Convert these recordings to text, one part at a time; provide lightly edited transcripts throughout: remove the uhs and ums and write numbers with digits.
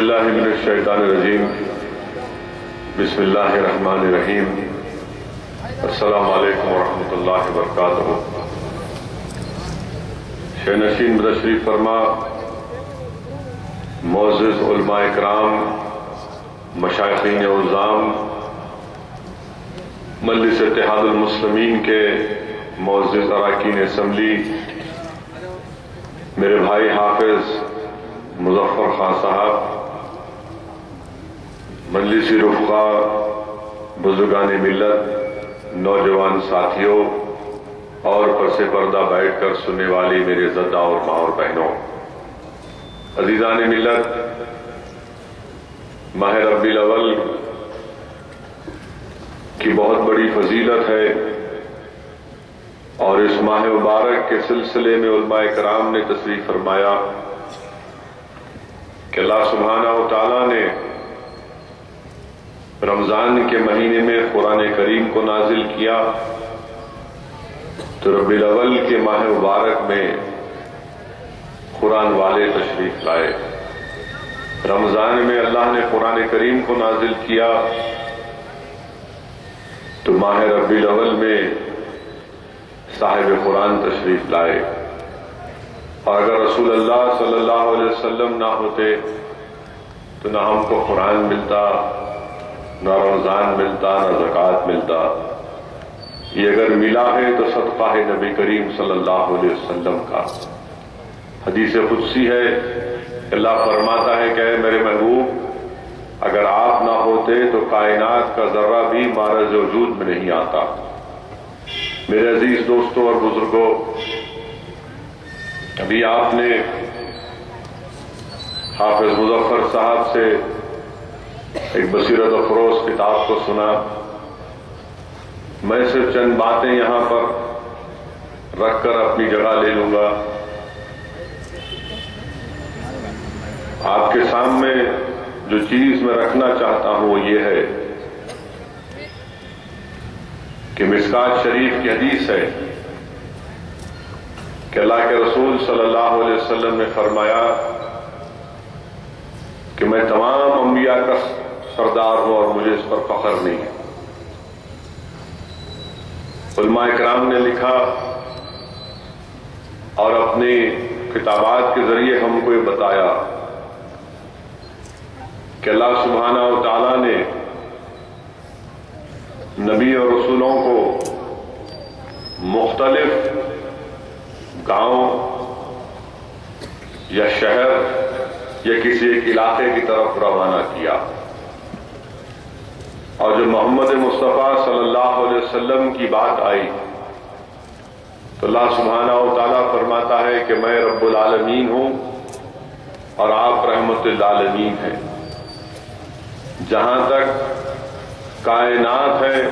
باللہ من الشیطان الرجیم بسم اللہ الرحمن الرحیم السلام علیکم ورحمۃ اللہ وبرکاتہ۔ شہنشین بتشریف فرما معزز علماء اکرام، مشائخین اعظام، مجلس اتحاد المسلمین کے معزز اراکین اسمبلی، میرے بھائی حافظ مظفر خان صاحب، مجلسی رفقا، بزرگان ملت، نوجوان ساتھیوں اور پس پردہ بیٹھ کر سننے والی میرے زدہ اور ماں اور بہنوں، عزیزان ملت، ماہ ربیع الاول کی بہت بڑی فضیلت ہے، اور اس ماہ مبارک کے سلسلے میں علماء کرام نے تشریف فرمایا کہ اللہ سبحانہ و تعالیٰ نے رمضان کے مہینے میں قرآن کریم کو نازل کیا، تو ربیع الاول کے ماہ مبارک میں قرآن والے تشریف لائے۔ رمضان میں اللہ نے قرآن کریم کو نازل کیا تو ماہ ربیع الاول میں صاحب قرآن تشریف لائے، اور اگر رسول اللہ صلی اللہ علیہ وسلم نہ ہوتے تو نہ ہم کو قرآن ملتا، نہ رمضان ملتا، نہ زکوٰۃ ملتا۔ یہ اگر ملا ہے تو صدقہ ہے نبی کریم صلی اللہ علیہ وسلم کا۔ حدیث قدسی ہے، اللہ فرماتا ہے کہ اے میرے محبوب، اگر آپ نہ ہوتے تو کائنات کا ذرہ بھی معرض وجود میں نہیں آتا۔ میرے عزیز دوستوں اور بزرگوں، ابھی آپ نے حافظ مظفر صاحب سے ایک بصیرت افروز کتاب کو سنا۔ میں صرف چند باتیں یہاں پر رکھ کر اپنی جگہ لے لوں گا۔ آپ کے سامنے جو چیز میں رکھنا چاہتا ہوں وہ یہ ہے کہ مشکات شریف کی حدیث ہے کہ اللہ کے رسول صلی اللہ علیہ وسلم نے فرمایا کہ میں تمام انبیاء کا سردار ہوں اور مجھے اس پر فخر نہیں ہے۔ علماء اکرام نے لکھا اور اپنی کتابات کے ذریعے ہم کو یہ بتایا کہ اللہ سبحانہ و تعالیٰ نے نبی اور رسولوں کو مختلف گاؤں یا شہر یا کسی ایک علاقے کی طرف روانہ کیا، اور جب محمد مصطفیٰ صلی اللہ علیہ وسلم کی بات آئی تو اللہ سبحانہ و تعالیٰ فرماتا ہے کہ میں رب العالمین ہوں اور آپ رحمت للعالمین ہیں۔ جہاں تک کائنات ہے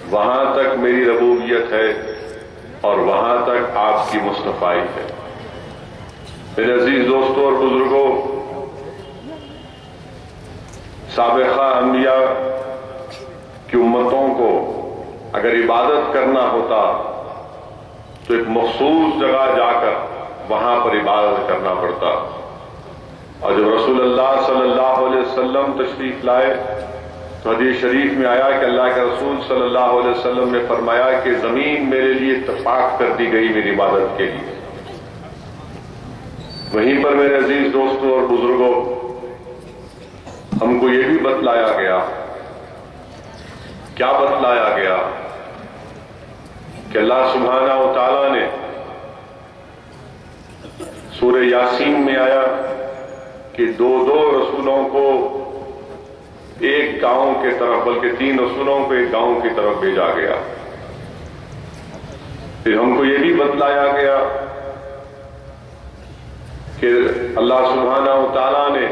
وہاں تک میری ربوبیت ہے اور وہاں تک آپ کی مصطفائی ہے۔ میرے عزیز دوستوں اور بزرگوں، سابقہ انبیاء کی امتوں کو اگر عبادت کرنا ہوتا تو ایک مخصوص جگہ جا کر وہاں پر عبادت کرنا پڑتا، اور جب رسول اللہ صلی اللہ علیہ وسلم تشریف لائے تو حدیث شریف میں آیا کہ اللہ کے رسول صلی اللہ علیہ وسلم نے فرمایا کہ زمین میرے لیے پاک کر دی گئی میری عبادت کے لیے۔ وہیں پر میرے عزیز دوستوں اور بزرگوں، ہم کو یہ بھی بتلایا گیا، کیا بتلایا گیا کہ اللہ سبحانہ و تعالیٰ نے سورہ یاسین میں آیا کہ دو رسولوں کو ایک گاؤں کے طرف، بلکہ 3 رسولوں کو ایک گاؤں کی طرف بھیجا گیا۔ پھر ہم کو یہ بھی بتلایا گیا کہ اللہ سبحانہ و تعالیٰ نے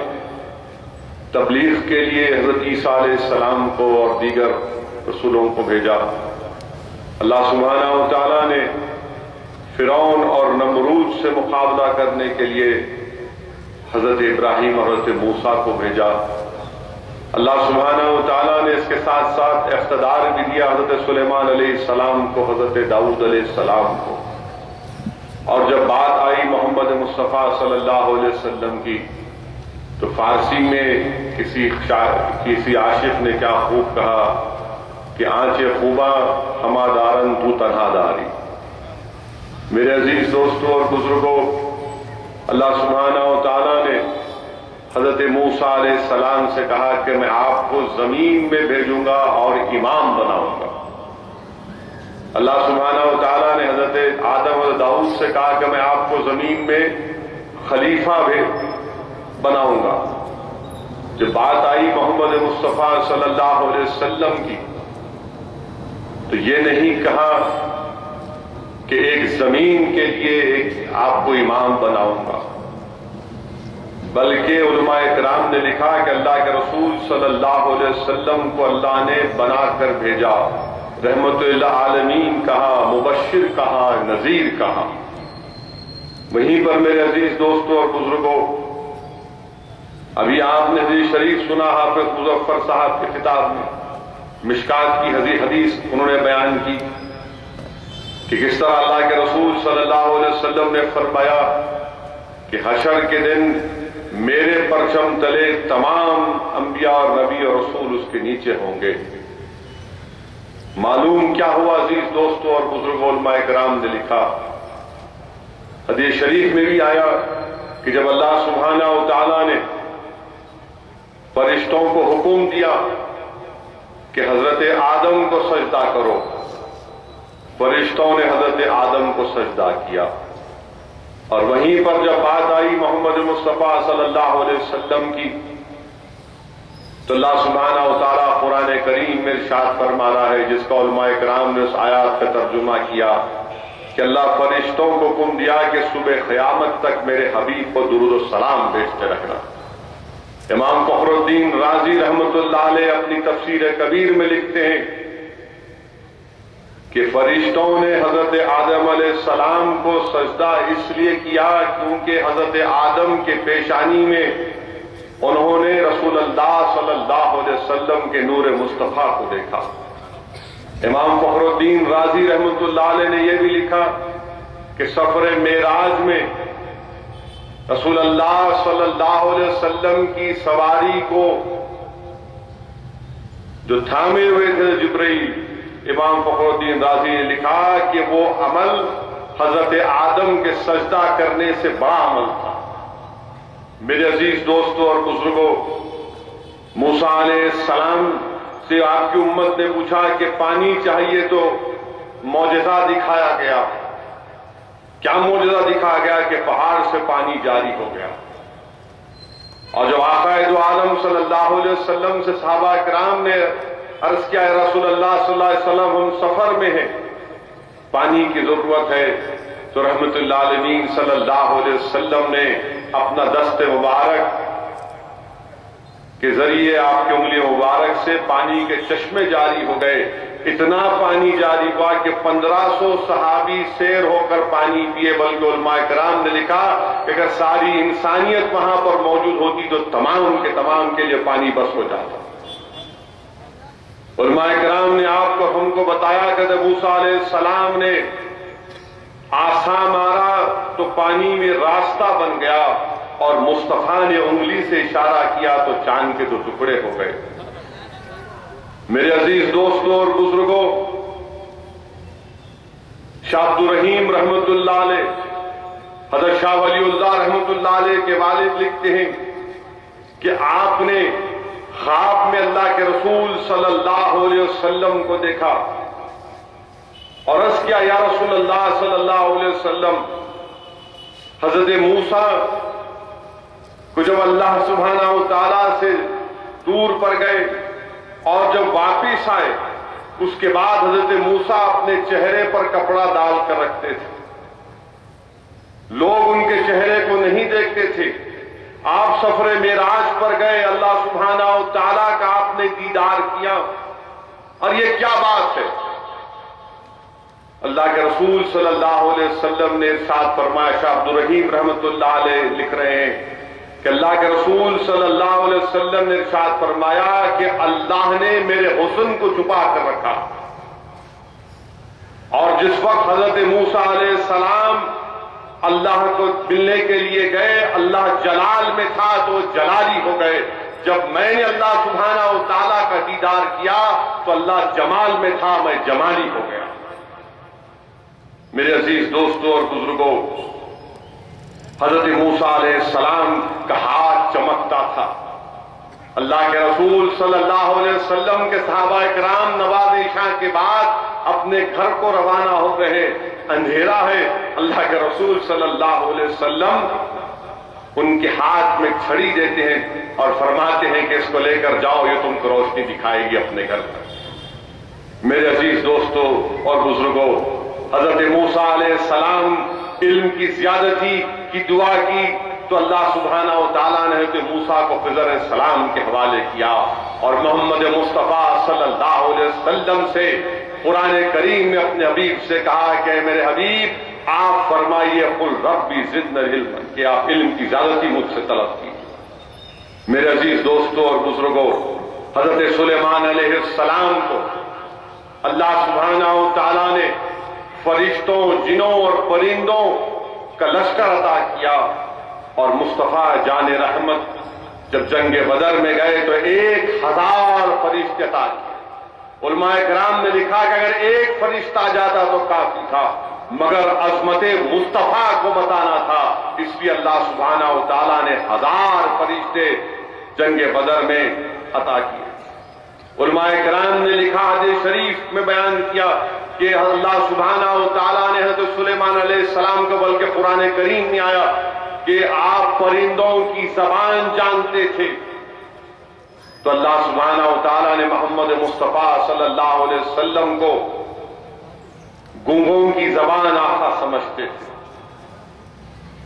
تبلیغ کے لیے حضرت عیسیٰ علیہ السلام کو اور دیگر رسولوں کو بھیجا۔ اللہ سبحانہ و تعالیٰ نے فرعون اور نمرود سے مقابلہ کرنے کے لیے حضرت ابراہیم اور حضرت موسیٰ کو بھیجا۔ اللہ سبحانہ و تعالیٰ نے اس کے ساتھ ساتھ اقتدار بھی دیا حضرت سلیمان علیہ السلام کو، حضرت داؤد علیہ السلام کو، اور جب بات آئی محمد مصطفیٰ صلی اللہ علیہ وسلم کی تو فارسی میں کسی عاشق نے کیا خوب کہا کہ آنچے خوبا ہما دارن تو تنہا داری۔ میرے عزیز دوستوں اور بزرگوں، اللہ سبحانہ و تعالیٰ نے حضرت موسیٰ علیہ السلام سے کہا کہ میں آپ کو زمین میں بھیجوں گا اور امام بناؤں گا۔ اللہ سبحانہ و تعالیٰ نے حضرت آدم اور داؤد سے کہا کہ میں آپ کو زمین میں خلیفہ بناؤں گا۔ جب بات آئی محمد مصطفیٰ صلی اللہ علیہ وسلم کی تو یہ نہیں کہا کہ ایک زمین کے لیے ایک آپ کو امام بناؤں گا، بلکہ علماء کرام نے لکھا کہ اللہ کے رسول صلی اللہ علیہ وسلم کو اللہ نے بنا کر بھیجا، رحمت للعالمین کہا، مبشر کہا، نذیر کہا۔ وہیں پر میرے عزیز دوستوں اور بزرگوں، ابھی آپ نے حدیث شریف سنا حافظ مظفر صاحب کے خطاب میں، مشکات کی حدیث انہوں نے بیان کی کہ کس طرح اللہ کے رسول صلی اللہ علیہ وسلم نے فرمایا کہ حشر کے دن میرے پرچم تلے تمام انبیاء اور نبی اور رسول اس کے نیچے ہوں گے۔ معلوم کیا ہوا عزیز دوستوں اور بزرگوں، علماء کرام نے لکھا، حدیث شریف میں بھی آیا کہ جب اللہ سبحانہ و تعالیٰ نے فرشتوں کو حکم دیا کہ حضرت آدم کو سجدہ کرو، فرشتوں نے حضرت آدم کو سجدہ کیا، اور وہیں پر جب بات آئی محمد مصطفیٰ صلی اللہ علیہ وسلم کی تو اللہ سبحانہ و تعالیٰ قرآن کریم میں ارشاد فرما رہا ہے، جس کا علماء کرام نے اس آیات کا ترجمہ کیا کہ اللہ فرشتوں کو حکم دیا کہ صبح قیامت تک میرے حبیب کو درود و سلام بھیجتے رکھنا۔ امام فخر الدین رازی رحمت اللہ علیہ اپنی تفسیر کبیر میں لکھتے ہیں کہ فرشتوں نے حضرت آدم علیہ السلام کو سجدہ اس لیے کیا کیونکہ حضرت آدم کے پیشانی میں انہوں نے رسول اللہ صلی اللہ علیہ وسلم کے نور مصطفیٰ کو دیکھا۔ امام فخر الدین رازی رحمت اللہ علیہ نے یہ بھی لکھا کہ سفر معراج میں رسول اللہ صلی اللہ علیہ وسلم کی سواری کو جو تھامے ہوئے تھے جبرائیل، امام فخر الدین رازی نے لکھا کہ وہ عمل حضرت آدم کے سجدہ کرنے سے بڑا عمل تھا۔ میرے عزیز دوستوں اور بزرگوں، موسیٰ علیہ السلام سے آپ کی امت نے پوچھا کہ پانی چاہیے تو معجزہ دکھایا گیا۔ کیا معجزہ دکھایا گیا کہ پہاڑ سے پانی جاری ہو گیا۔ اور جب آقا دو عالم صلی اللہ علیہ وسلم سے صحابہ کرام نے عرض کیا، اے رسول اللہ صلی اللہ علیہ وسلم ہم سفر میں ہیں، پانی کی ضرورت ہے، تو رحمت اللہ علیہ صلی اللہ علیہ وسلم نے اپنا دست مبارک کے ذریعے آپ کی انگلی مبارک سے پانی کے چشمے جاری ہو گئے۔ اتنا پانی جاری ہوا کہ 1500 صحابی سیر ہو کر پانی پیے، بلکہ علماء کرام نے لکھا کہ اگر ساری انسانیت وہاں پر موجود ہوتی تو تمام کے تمام کے لیے پانی بس ہو جاتا۔ علماء کرام نے آپ کو ہم کو بتایا کہ جب موسیٰ علیہ السلام نے آسا مارا تو پانی میں راستہ بن گیا، اور مصطفیٰ نے انگلی سے اشارہ کیا تو چاند کے 2 ٹکڑے ہو گئے۔ میرے عزیز دوستوں اور بزرگوں، شاہ عبد الرحیم رحمت اللہ علیہ، حضرت شاہ ولی اللہ رحمت اللہ علیہ کے والد لکھتے ہیں کہ آپ نے خواب میں اللہ کے رسول صلی اللہ علیہ وسلم کو دیکھا اور عرض کیا، یا رسول اللہ صلی اللہ علیہ وسلم، حضرت موسیٰ کو جب اللہ سبحانہ و تعالیٰ سے دور پر گئے اور جب واپس آئے اس کے بعد حضرت موسیٰ اپنے چہرے پر کپڑا ڈال کر رکھتے تھے، لوگ ان کے چہرے کو نہیں دیکھتے تھے۔ آپ سفر معراج پر گئے، اللہ سبحانہ و تعالیٰ کا آپ نے دیدار کیا، اور یہ کیا بات ہے؟ اللہ کے رسول صلی اللہ علیہ وسلم نے ارشاد فرمایا، شاہ عبد الرحیم رحمت اللہ علیہ لکھ رہے ہیں کہ اللہ کے رسول صلی اللہ علیہ وسلم نے ارشاد فرمایا کہ اللہ نے میرے حسن کو چھپا کر رکھا، اور جس وقت حضرت موسیٰ علیہ السلام اللہ کو ملنے کے لیے گئے، اللہ جلال میں تھا تو جلالی ہو گئے، جب میں نے اللہ سبحانہ و تعالیٰ کا دیدار کیا تو اللہ جمال میں تھا، میں جمالی ہو گیا۔ میرے عزیز دوستوں اور بزرگوں، حضرت موسیٰ علیہ السلام کا ہاتھ چمکتا تھا۔ اللہ کے رسول صلی اللہ علیہ وسلم کے صحابہ کرام نماز عشاء کے بعد اپنے گھر کو روانہ ہو رہے، اندھیرا ہے، اللہ کے رسول صلی اللہ علیہ وسلم ان کے ہاتھ میں چھڑی دیتے ہیں اور فرماتے ہیں کہ اس کو لے کر جاؤ، یہ تم کو روشنی دکھائے گی اپنے گھر پر۔ میرے عزیز دوستوں اور بزرگوں، حضرت موسیٰ علیہ السلام علم کی زیادتی کی دعا کی تو اللہ سبحانہ و تعالیٰ نے حضرت موسیٰ کو خضر علیہ السلام کے حوالے کیا، اور محمد مصطفیٰ صلی اللہ علیہ وسلم سے قرآن کریم میں اپنے حبیب سے کہا کہ میرے حبیب آپ فرمائیے قل ربی زدنی علما، کہ آپ علم کی زیادتی مجھ سے طلب کیجیے۔ میرے عزیز دوستوں اور بزرگوں، حضرت سلیمان علیہ السلام کو اللہ سبحانہ و تعالیٰ نے فرشتوں، جنوں اور پرندوں کا لشکر عطا کیا، اور مصطفیٰ جان رحمت جب جنگ بدر میں گئے تو 1000 فرشتے عطا کیے۔ علماء کرام نے لکھا کہ اگر ایک فرشتہ آ جاتا تو کافی تھا، مگر عظمت مصطفیٰ کو بتانا تھا، اس لیے اللہ سبحانہ و تعالیٰ نے 1000 فرشتے جنگ بدر میں عطا کیے۔ علماء کرام نے لکھا، حدیث شریف میں بیان کیا کہ اللہ سبحانہ و تعالیٰ نے حضرت سلیمان علیہ السلام کو، بلکہ قرآن کریم میں آیا کہ آپ پرندوں کی زبان جانتے تھے، تو اللہ سبحانہ و تعالیٰ نے محمد مصطفیٰ صلی اللہ علیہ وسلم کو گونگوں کی زبان آقا سمجھتے تھے،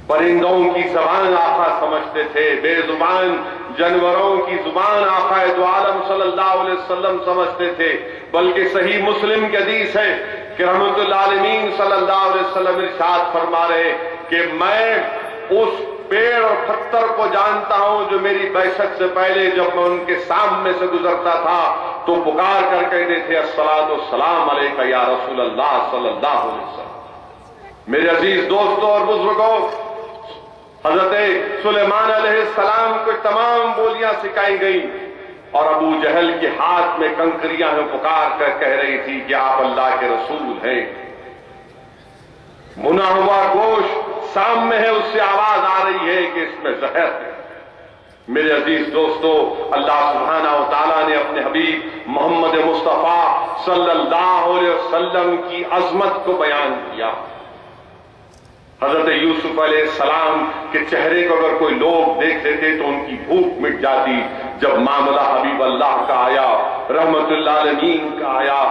پرندوں کی زبان آقا سمجھتے تھے، بے زبان جانوروں کی زبان آقا دو عالم صلی اللہ علیہ وسلم سمجھتے تھے۔ بلکہ صحیح مسلم کی حدیث ہے کہ رحمت اللہ عالمین صلی اللہ علیہ وسلم ارشاد فرما رہے کہ میں اس پیڑ اور پتھر کو جانتا ہوں جو میری بعثت سے پہلے جب میں ان کے سامنے سے گزرتا تھا تو پکار کر کہتے تھے الصلاۃ والسلام علیک یا رسول اللہ صلی اللہ علیہ وسلم۔ میرے عزیز دوستوں اور بزرگوں، حضرت سلیمان علیہ السلام کو تمام بولیاں سکھائی گئیں، اور ابو جہل کے ہاتھ میں کنکریاں پکار کر کہہ رہی تھی کہ آپ اللہ کے رسول ہیں۔ بنا ہوا گوشت سامنے ہے، اس سے آواز آ رہی ہے کہ اس میں زہر ہے۔ میرے عزیز دوستو، اللہ سبحانہ و تعالیٰ نے اپنے حبیب محمد مصطفیٰ صلی اللہ علیہ وسلم کی عظمت کو بیان کیا۔ حضرت یوسف علیہ السلام کے چہرے کو اگر کوئی لوگ دیکھ لیتے تو ان کی بھوک مٹ جاتی۔ جب معاملہ حبیب اللہ کا آیا، رحمت اللہ عالمین کا آیا،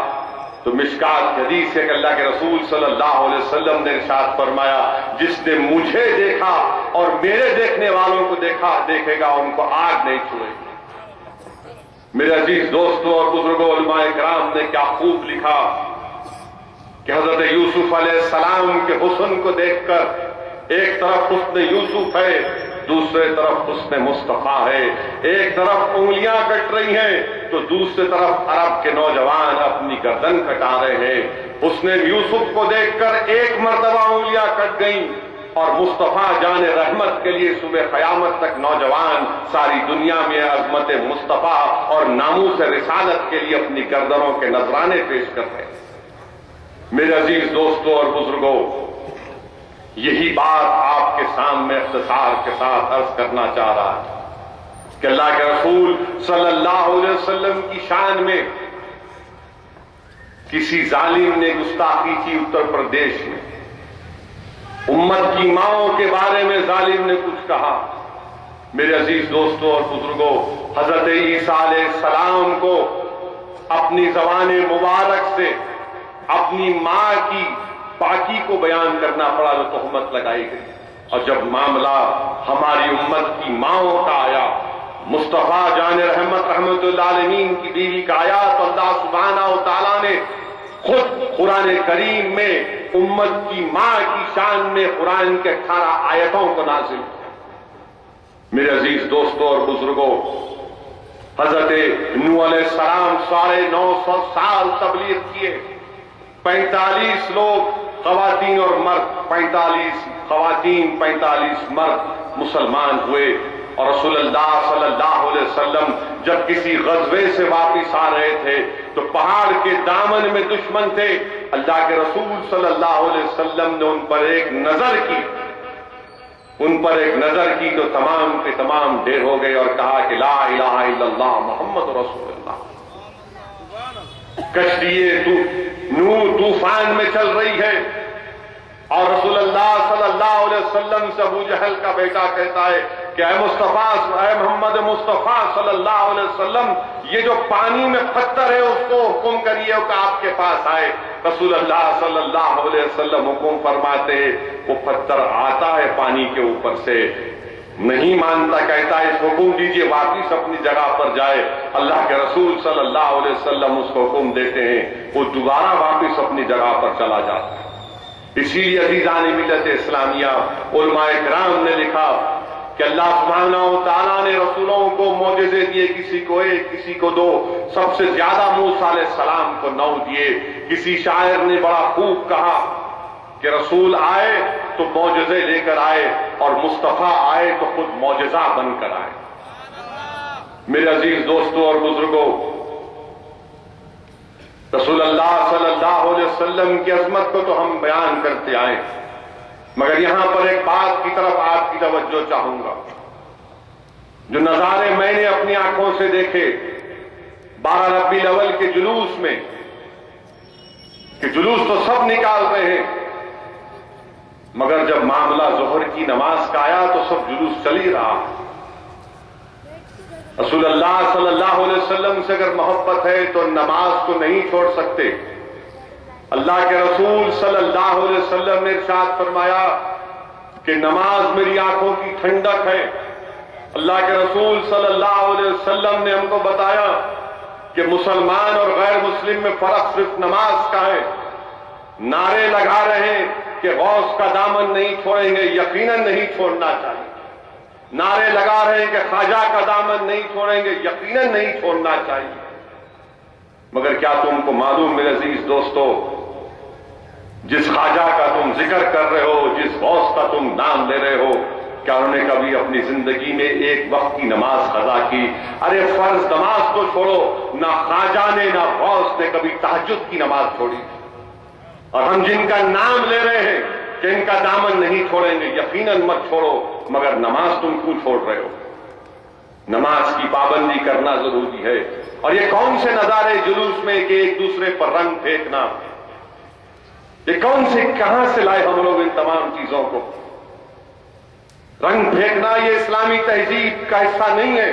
تو مشکات حدیث ہے کہ اللہ کے رسول صلی اللہ علیہ وسلم نے ارشاد فرمایا جس نے مجھے دیکھا اور میرے دیکھنے والوں کو دیکھے گا ان کو آگ نہیں چھوئے گی۔ میرے عزیز دوستوں اور بزرگوں، علماء کرام نے کیا خوب لکھا کہ حضرت یوسف علیہ السلام کے حسن کو دیکھ کر ایک طرف حسن یوسف ہے، دوسرے طرف حسن مصطفیٰ ہے، ایک طرف انگلیاں کٹ رہی ہیں تو دوسری طرف عرب کے نوجوان اپنی گردن کٹا رہے ہیں۔ حسن یوسف کو دیکھ کر ایک مرتبہ انگلیاں کٹ گئیں، اور مصطفیٰ جان رحمت کے لیے صبح قیامت تک نوجوان ساری دنیا میں عظمت مصطفیٰ اور ناموس رسالت کے لیے اپنی گردنوں کے نذرانے پیش کر رہے ہیں۔ میرے عزیز دوستوں اور بزرگوں، یہی بات آپ کے سامنے اختصار کے ساتھ عرض کرنا چاہ رہا ہے کہ اللہ کے رسول صلی اللہ علیہ وسلم کی شان میں کسی ظالم نے گستاخی کی اتر پردیش میں، امت کی ماؤں کے بارے میں ظالم نے کچھ کہا۔ میرے عزیز دوستوں اور بزرگوں، حضرت عیسیٰ علیہ السلام کو اپنی زبان مبارک سے اپنی ماں کی پاکی کو بیان کرنا پڑا جو تہمت لگائی گئی، اور جب معاملہ ہماری امت کی ماؤں کا آیا، مصطفیٰ جان رحمت رحمت اللہ عالمین کی بیوی کا آیا، تو اللہ سبحانہ و تعالیٰ نے خود قرآن کریم میں امت کی ماں کی شان میں قرآن کے 18 آیتوں کو نازل کیا۔ میرے عزیز دوستوں اور بزرگوں، حضرت نوح علیہ السلام 950 سال تبلیغ کیے، 45 لوگ خواتین اور مرد، 45 خواتین 45 مرد مسلمان ہوئے. اور رسول اللہ صلی اللہ علیہ وسلم جب کسی غزوے سے واپس آ رہے تھے تو پہاڑ کے دامن میں دشمن تھے. اللہ کے رسول صلی اللہ علیہ وسلم نے ان پر ایک نظر کی تو تمام کے تمام ڈھیر ہو گئے اور کہا کہ لا الہ الا اللہ محمد رسول اللہ. کشتی نور طوفان میں چل رہی ہے اور رسول اللہ صلی اللہ علیہ وسلم سے ابو جہل کا بیٹا کہتا ہے کہ اے محمد مصطفیٰ صلی اللہ علیہ وسلم، یہ جو پانی میں پتھر ہے اس کو حکم کریے کہ آپ کے پاس آئے. رسول اللہ صلی اللہ علیہ وسلم حکم فرماتے ہیں، وہ پتھر آتا ہے پانی کے اوپر سے، نہیں مانتا، کہتا ہے اس حکم دیجیے واپس اپنی جگہ پر جائے. اللہ کے رسول صلی اللہ علیہ وسلم اس کو حکم دیتے ہیں، وہ دوبارہ واپس اپنی جگہ پر چلا جاتا ہے. اسی لیے عزیزان ملت اسلامیہ، علماء کرام نے لکھا کہ اللہ سبحانہ و تعالیٰ نے رسولوں کو معجزے دیے، کسی کو ایک کسی کو دو، سب سے زیادہ موسیٰ علیہ السلام کو 9 دیے. کسی شاعر نے بڑا خوب کہا کہ رسول آئے تو معجزے لے کر آئے اور مصطفیٰ آئے تو خود معجزہ بن کر آئے. میرے عزیز دوستوں اور بزرگوں، رسول اللہ صلی اللہ علیہ وسلم کی عظمت کو تو ہم بیان کرتے آئے، مگر یہاں پر ایک بات کی طرف آپ کی توجہ چاہوں گا. جو نظارے میں نے اپنی آنکھوں سے دیکھے 12 ربیع الاول کے جلوس میں، کہ جلوس تو سب نکال رہے ہیں، مگر جب معاملہ ظہر کی نماز کا آیا تو سب جلوس چل ہی رہا. رسول اللہ صلی اللہ علیہ وسلم سے اگر محبت ہے تو نماز کو نہیں چھوڑ سکتے. اللہ کے رسول صلی اللہ علیہ وسلم نے ارشاد فرمایا کہ نماز میری آنکھوں کی ٹھنڈک ہے. اللہ کے رسول صلی اللہ علیہ وسلم نے ہم کو بتایا کہ مسلمان اور غیر مسلم میں فرق صرف نماز کا ہے. نعرے لگا رہے ہیں کہ غوث کا دامن نہیں چھوڑیں گے، یقیناً نہیں چھوڑنا چاہیے. نعرے لگا رہے ہیں کہ خواجہ کا دامن نہیں چھوڑیں گے، یقیناً نہیں چھوڑنا چاہیے. مگر کیا تم کو معلوم میرے عزیز دوستو، جس خواجہ کا تم ذکر کر رہے ہو، جس غوث کا تم نام لے رہے ہو، کیا انہوں نے کبھی اپنی زندگی میں ایک وقت کی نماز قضا کی؟ ارے فرض نماز تو چھوڑو، نہ خواجہ نے نہ غوث نے کبھی تہجد کی نماز چھوڑی. اور ہم جن کا نام لے رہے ہیں کہ ان کا دامن نہیں چھوڑیں گے، یقیناً مت چھوڑو، مگر نماز تم کیوں چھوڑ رہے ہو؟ نماز کی پابندی کرنا ضروری ہے. اور یہ کون سے نظارے جلوس میں کہ ایک دوسرے پر رنگ پھینکنا، یہ کون سے کہاں سے لائے ہم لوگ ان تمام چیزوں کو؟ رنگ پھینکنا یہ اسلامی تہذیب کا حصہ نہیں ہے.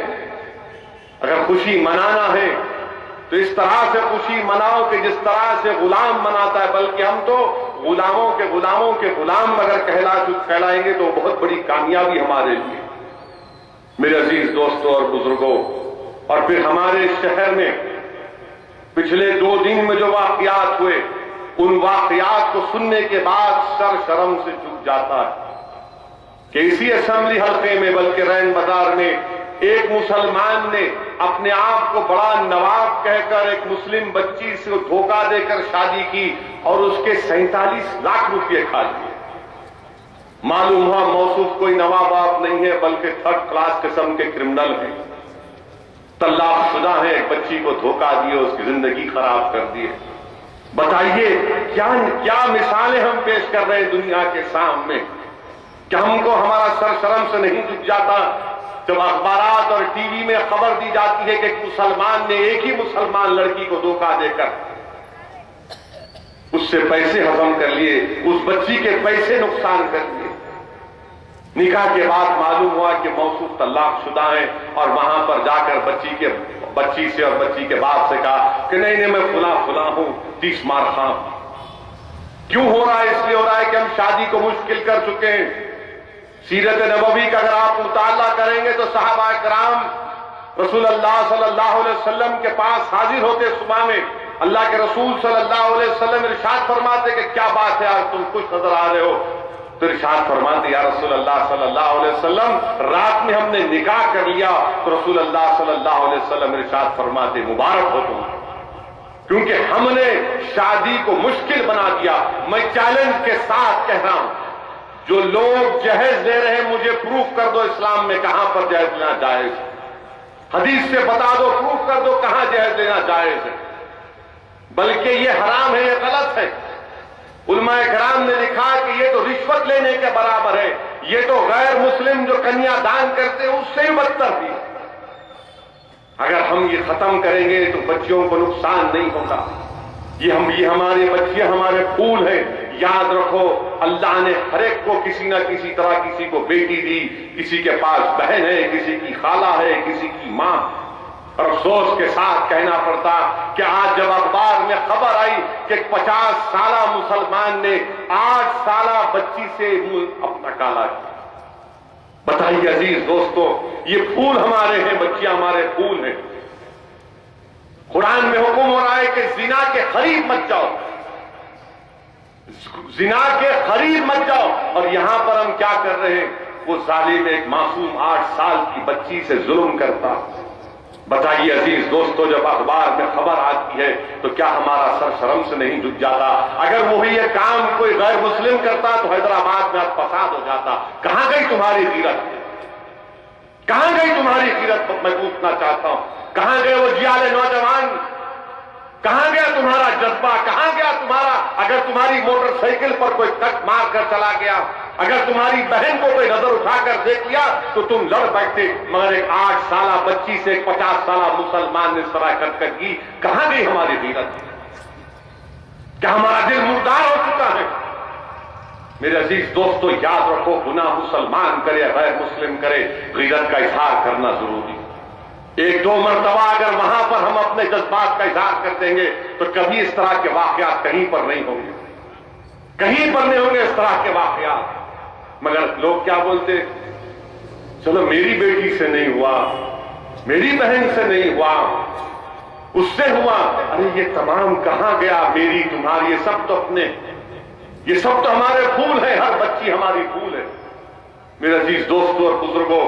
اگر خوشی منانا ہے تو اس طرح سے خوشی مناؤ کہ جس طرح سے غلام مناتا ہے، بلکہ ہم تو غلاموں کے غلام اگر کہلائیں گے تو بہت بڑی کامیابی ہمارے لیے. میرے عزیز دوستوں اور بزرگوں، اور پھر ہمارے شہر میں پچھلے 2 دن میں جو واقعات ہوئے، ان واقعات کو سننے کے بعد سر شرم سے جھک جاتا ہے کہ اسی اسمبلی حلقے میں بلکہ رین بازار میں ایک مسلمان نے اپنے آپ کو بڑا نواب کہہ کر ایک مسلم بچی سے دھوکہ دے کر شادی کی اور اس کے 47 لاکھ روپئے کھا لیے. معلوم ہوا موصوف کوئی نواب آپ نہیں ہے بلکہ 3rd کلاس قسم کے کرمنل ہیں، طلاق شدہ ہیں، ایک بچی کو دھوکہ دیے، اس کی زندگی خراب کر دیے. بتائیے کیا مثالیں ہم پیش کر رہے ہیں دنیا کے سامنے؟ کہ ہم کو ہمارا سر شرم سے نہیں جھک جاتا جب اخبارات اور ٹی وی میں خبر دی جاتی ہے کہ ایک مسلمان نے ایک ہی مسلمان لڑکی کو دھوکہ دے کر اس سے پیسے ہضم کر لیے، اس بچی کے پیسے نقصان کر لیے. نکاح کے بعد معلوم ہوا کہ موصوف طلاق شدہ ہیں، اور وہاں پر جا کر بچی سے اور بچی کے باپ سے کہا کہ نہیں میں فلاں ہوں، 30 مار خاں. کیوں ہو رہا ہے؟ اس لیے ہو رہا ہے کہ ہم شادی کو مشکل کر چکے ہیں. سیرت نبوی کا اگر آپ مطالعہ کریں گے تو صحابہ کرام رسول اللہ صلی اللہ علیہ وسلم کے پاس حاضر ہوتے صبح میں. اللہ کے رسول صلی اللہ علیہ وسلم ارشاد فرماتے کہ کیا بات ہے آج تم خوش نظر آ رہے ہو؟ تو ارشاد فرماتے یا رسول اللہ صلی اللہ علیہ وسلم رات میں ہم نے نکاح کر لیا. تو رسول اللہ صلی اللہ علیہ وسلم ارشاد فرماتے مبارک ہو تم، کیونکہ ہم نے شادی کو مشکل بنا دیا. میں چیلنج کے ساتھ کہہ رہا ہوں، جو لوگ جہیز لے رہے ہیں مجھے پروف کر دو اسلام میں کہاں پر جہیز لینا جائز ہے. حدیث سے بتا دو، پروف کر دو کہاں جہیز لینا جائز ہے. بلکہ یہ حرام ہے، یہ غلط ہے. علماء کرام نے لکھا کہ یہ تو رشوت لینے کے برابر ہے، یہ تو غیر مسلم جو کنیا دان کرتے ہیں اس سے ہی بدتر بھی. اگر ہم یہ ختم کریں گے تو بچیوں کو نقصان نہیں ہوگا. یہ ہماری بچیاں ہمارے پھول ہیں. یاد رکھو، اللہ نے ہر ایک کو کسی نہ کسی طرح، کسی کو بیٹی دی، کسی کے پاس بہن ہے، کسی کی خالہ ہے، کسی کی ماں. اور افسوس کے ساتھ کہنا پڑتا کہ آج جب اخبار میں خبر آئی کہ 50 سالہ مسلمان نے 8 سالہ بچی سے اپنا کالا کیا. بتائیے عزیز دوستو، یہ پھول ہمارے ہیں، بچیاں ہمارے پھول ہیں. قرآن میں حکم ہو رہا ہے کہ زنا کے قریب مت جاؤ، زنا کے قریب مت جاؤ. اور یہاں پر ہم کیا کر رہے ہیں؟ وہ ظالم ایک معصوم 8 سال کی بچی سے ظلم کرتا. بتائیے عزیز دوستو، جب اخبار میں خبر آتی ہے تو کیا ہمارا سر شرم سے نہیں جھک جاتا؟ اگر وہی یہ کام کوئی غیر مسلم کرتا تو حیدرآباد میں اب فساد ہو جاتا. کہاں گئی تمہاری غیرت؟ کہاں گئی تمہاری غیرت؟ میں پوچھنا چاہتا ہوں، کہاں گئے وہ جیالے نوجوان؟ کہاں گیا تمہارا جذبہ؟ کہاں گیا تمہارا؟ اگر تمہاری موٹر سائیکل پر کوئی کٹ مار کر چلا گیا، اگر تمہاری بہن کو کوئی نظر اٹھا کر دیکھ لیا تو تم لڑ بیٹھتے، مگر ایک 8 سالہ بچی سے ایک 50 سالہ مسلمان نے شراکت کر کی. کہاں گئی ہماری غیرت؟ کیا ہمارا دل مردار ہو چکا ہے؟ میرے عزیز دوستو، یاد رکھو، گناہ مسلمان کرے غیر مسلم کرے، غیرت کا اظہار کرنا ضروری. 1-2 مرتبہ اگر وہاں پر ہم اپنے جذبات کا اظہار کر دیں گے تو کبھی اس طرح کے واقعات کہیں پر نہیں ہوں گے، کہیں پر نہیں ہوں گے اس طرح کے واقعات. مگر لوگ کیا بولتے؟ چلو میری بیٹی سے نہیں ہوا، میری بہن سے نہیں ہوا، اس سے ہوا. ارے یہ تمام کہاں گیا؟ میری تمہاری یہ سب تو اپنے، یہ سب تو ہمارے پھول ہیں، ہر بچی ہماری پھول ہے. میرے عزیز دوستوں اور بزرگوں،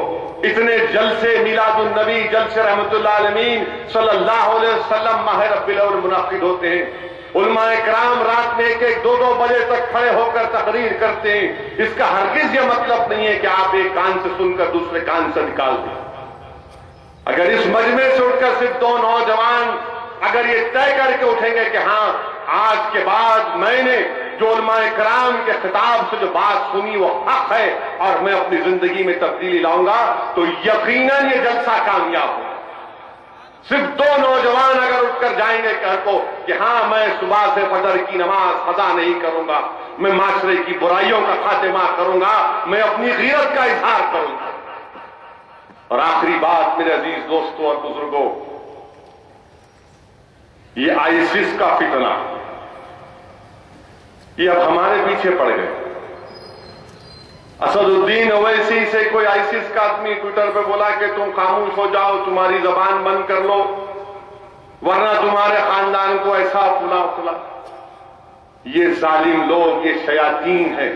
اتنے جلسے میلاد النبی، جلسے رحمت اللہ علیہ صلی اللہ علیہ وسلم ماہ ربیع الاول منعقد ہوتے ہیں. علماء کرام رات میں 1-2 بجے تک کھڑے ہو کر تقریر کرتے ہیں. اس کا ہرگز یہ مطلب نہیں ہے کہ آپ ایک کان سے سن کر دوسرے کان سے نکال دیں. اگر اس مجمع سے اٹھ کر صرف 2 نوجوان اگر یہ طے کر کے اٹھیں گے کہ ہاں آج کے بعد میں نے جو علماء کرام کے خطاب سے جو بات سنی وہ حق ہے اور میں اپنی زندگی میں تبدیلی لاؤں گا، تو یقیناً یہ جلسہ کامیاب ہو. صرف 2 نوجوان اگر اٹھ کر جائیں گے گھر کو کہ ہاں میں صبح سے فجر کی نماز قضا نہیں کروں گا، میں معاشرے کی برائیوں کا خاتمہ کروں گا، میں اپنی غیرت کا اظہار کروں گا. اور آخری بات میرے عزیز دوستوں اور بزرگوں، یہ آئیسس کا فتنہ یہ اب ہمارے پیچھے پڑ گئے. اسد الدین اویسی سے کوئی آئیسس کا آدمی ٹویٹر پہ بولا کہ تم خاموش ہو جاؤ، تمہاری زبان بند کر لو ورنہ تمہارے خاندان کو ایسا پلا. یہ ظالم لوگ، یہ شیاطین ہیں.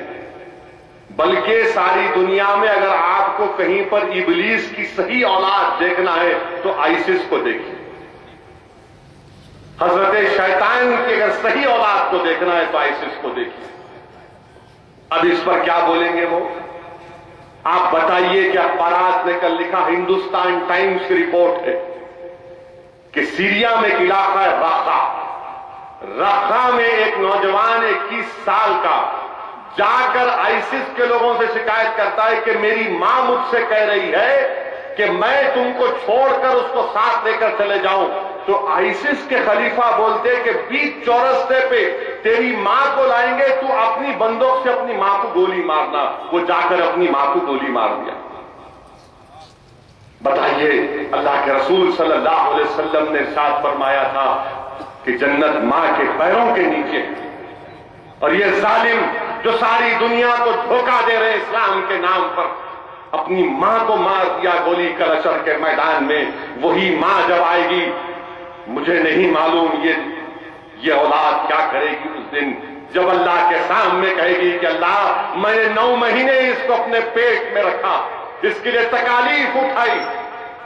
بلکہ ساری دنیا میں اگر آپ کو کہیں پر ابلیس کی صحیح اولاد دیکھنا ہے تو آئیسس کو دیکھیے. حضرت شیطان کی اگر صحیح اولاد کو دیکھنا ہے تو آئیسس کو دیکھیے. اب اس پر کیا بولیں گے وہ؟ آپ بتائیے کہ اخبارات نے کل لکھا، ہندوستان ٹائمز کی رپورٹ ہے کہ سیریا میں ایک علاقہ ہے رقہ میں ایک نوجوان 21 سال کا جا کر آئیسس کے لوگوں سے شکایت کرتا ہے کہ میری ماں مجھ سے کہہ رہی ہے کہ میں تم کو چھوڑ کر اس کو ساتھ لے کر چلے جاؤں. تو آئیسس کے خلیفہ بولتے کہ 20 چورستے پہ تیری ماں کو لائیں گے، تو اپنی بندوق سے اپنی ماں کو گولی مارنا. وہ جا کر اپنی ماں کو گولی مار دیا. بتائیے، اللہ کے رسول صلی اللہ علیہ وسلم نے ارشاد فرمایا تھا کہ جنت ماں کے پیروں کے نیچے. اور یہ ظالم جو ساری دنیا کو دھوکہ دے رہے اسلام کے نام پر، اپنی ماں کو مار دیا گولی کر اشر کے میدان میں. وہی ماں جب آئے گی، مجھے نہیں معلوم یہ اولاد کیا کرے گی اس دن جب اللہ کے سامنے کہے گی کہ اللہ میں نے 9 مہینے اس کو اپنے پیٹ میں رکھا، اس کے لیے تکالیف اٹھائی،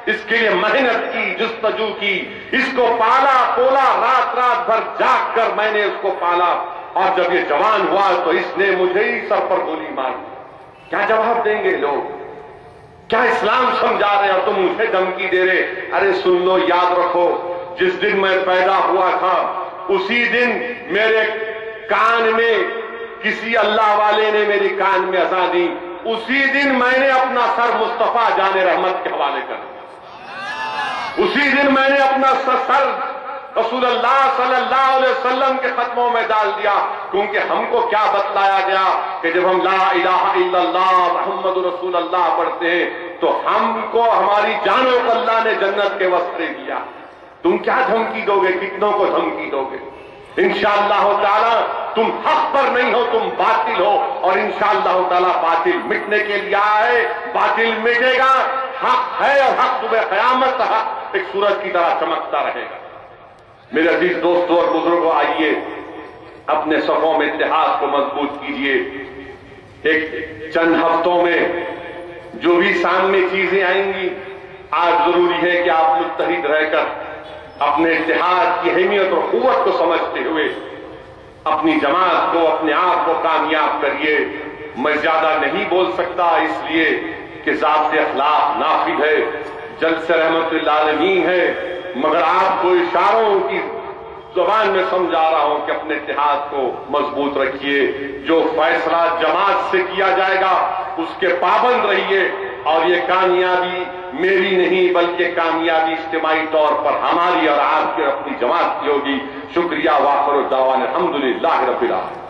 اس کے لیے محنت کی، جستجو کی، اس کو پالا پولا، رات رات بھر جاگ کر میں نے اس کو پالا، اور جب یہ جوان ہوا تو اس نے مجھے ہی سر پر گولی ماری۔ کیا جواب دیں گے لوگ؟ کیا اسلام سمجھا رہے اور تم مجھے دھمکی دے رہے؟ ارے سن لو، یاد رکھو، جس دن میں پیدا ہوا تھا اسی دن میرے کان میں کسی اللہ والے نے میری کان میں اذان دی، اسی دن میں نے اپنا سر مصطفیٰ جان رحمت کے حوالے کر دیا، اسی دن میں نے اپنا سر رسول اللہ صلی اللہ علیہ وسلم کے قدموں میں ڈال دیا، کیونکہ ہم کو کیا بتلایا گیا کہ جب ہم لا الہ الا اللہ محمد رسول اللہ پڑھتے ہیں تو ہم کو ہماری جانوں کو اللہ نے جنت کے واسطے دیا۔ تم کیا دھمکی دو گے؟ کتنوں کو دھمکی دو گے؟ انشاءاللہ تعالی تم حق پر نہیں ہو، تم باطل ہو، اور انشاءاللہ تعالی باطل مٹنے کے لیے آئے، باطل مٹے گا، حق ہے، اور حق صبح قیامت حق ایک سورج کی طرح چمکتا رہے گا۔ میرے عزیز دوستوں اور بزرگوں، آئیے اپنے صفوں میں اتحاد کو مضبوط کیجیے۔ ایک چند ہفتوں میں جو بھی سامنے چیزیں آئیں گی، آج ضروری ہے کہ آپ متحد رہ کر اپنے اتحاد کی اہمیت اور قوت کو سمجھتے ہوئے اپنی جماعت کو، اپنے آپ کو کامیاب کریے۔ میں زیادہ نہیں بول سکتا اس لیے کہ ضابط اخلاق نافذ ہے، جلد سے رحمت للعالمین ہے، مگر آپ کو اشاروں کی زبان میں سمجھا رہا ہوں کہ اپنے اتحاد کو مضبوط رکھیے۔ جو فیصلہ جماعت سے کیا جائے گا اس کے پابند رہیے، اور یہ کامیابی میری نہیں بلکہ کامیابی اجتماعی طور پر ہماری اور آپ کے اپنی جماعت کی ہوگی۔ شکریہ، واخر دعوانا الحمدللہ رب العالمین۔